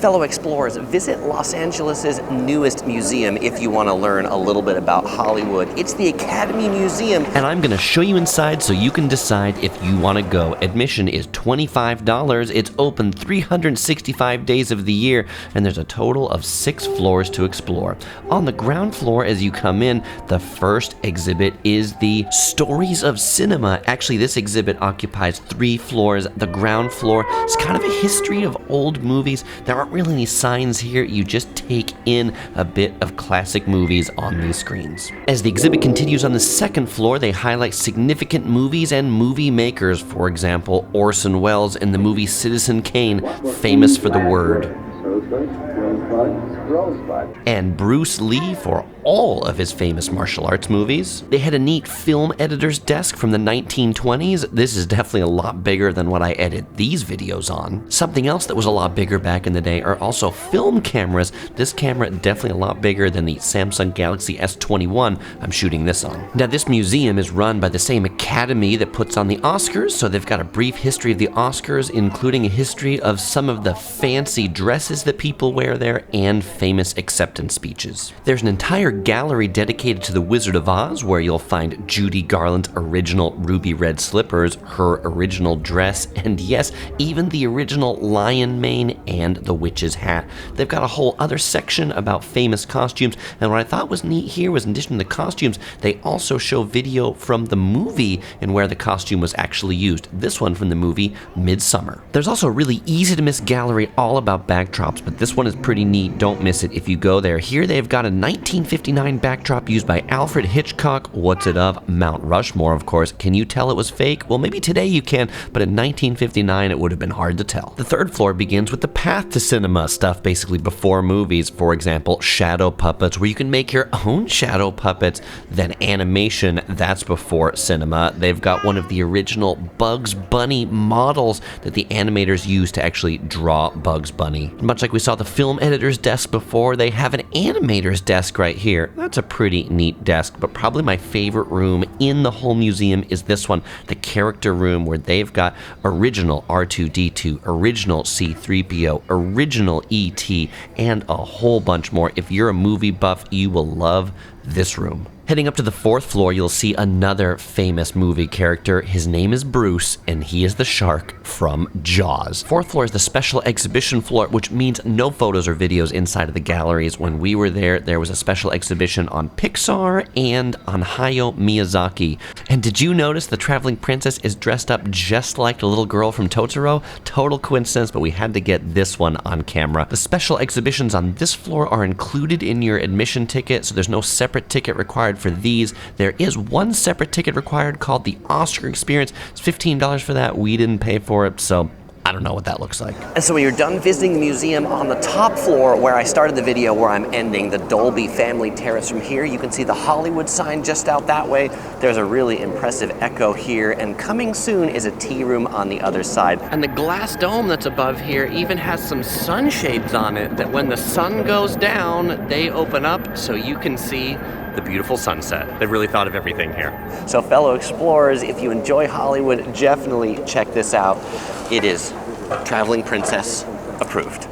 Fellow explorers, visit Los Angeles' newest museum if you want to learn a little bit about Hollywood. It's the Academy Museum. And I'm going to show you inside so you can decide if you want to go. Admission is $25. It's open 365 days of the year, and there's a total of 6 floors to explore. On the ground floor, as you come in, the first exhibit is the Stories of Cinema. Actually, this exhibit occupies 3 floors. The ground floor is kind of a history of old movies. There aren't really any signs here, you just take in a bit of classic movies on these screens. As the exhibit continues on the second floor, they highlight significant movies and movie makers. For example, Orson Welles in the movie Citizen Kane, famous for the word. And Bruce Lee for all of his famous martial arts movies. They had a neat film editor's desk from the 1920s. This is definitely a lot bigger than what I edit these videos on. Something else that was a lot bigger back in the day are also film cameras. This camera definitely a lot bigger than the Samsung Galaxy S21 I'm shooting this on. Now this museum is run by the same academy that puts on the Oscars, so they've got a brief history of the Oscars, including a history of some of the fancy dresses that people wear there and famous acceptance speeches. There's an entire gallery dedicated to the Wizard of Oz, where you'll find Judy Garland's original ruby red slippers, her original dress, and yes, even the original lion mane and the witch's hat. They've got a whole other section about famous costumes, and what I thought was neat here was in addition to the costumes, they also show video from the movie and where the costume was actually used. This one from the movie Midsummer. There's also a really easy to miss gallery all about backdrops, but this one is pretty neat. Don't miss it if you go there. Here they've got a 1959 backdrop used by Alfred Hitchcock. What's it of? Mount Rushmore, of course. Can you tell it was fake? Well, maybe today you can, but in 1959 it would have been hard to tell. The third floor begins with the path to cinema, stuff basically before movies. For example, shadow puppets, where you can make your own shadow puppets. Then animation, that's before cinema. They've got one of the original Bugs Bunny models that the animators used to actually draw Bugs Bunny. Much like we saw the film editor's desk before, they have an animator's desk right here. That's a pretty neat desk, but probably my favorite room in the whole museum is this one, the character room, where they've got original R2-D2, original C-3PO, original E.T., and a whole bunch more. If you're a movie buff, you will love this room. Heading up to the fourth floor, you'll see another famous movie character. His name is Bruce, and he is the shark from Jaws. Fourth floor is the special exhibition floor, which means no photos or videos inside of the galleries. When we were there was a special exhibition on Pixar and on Hayao Miyazaki. And did you notice the traveling princess is dressed up just like the little girl from Totoro? Total coincidence, but we had to get this one on camera. The special exhibitions on this floor are included in your admission ticket, so there's no separate ticket required for these. There is one separate ticket required called the Oscar Experience. It's $15 for that. We didn't pay for it, so I don't know what that looks like. And so when you're done visiting the museum, on the top floor where I started the video, where I'm ending, the Dolby Family Terrace, from here you can see the Hollywood sign just out that way. There's a really impressive echo here, and coming soon is a tea room on the other side. And the glass dome that's above here even has some sunshades on it that when the sun goes down, they open up so you can see the beautiful sunset. They've really thought of everything here. So fellow explorers, if you enjoy Hollywood, definitely check this out. It is Traveling Princess approved.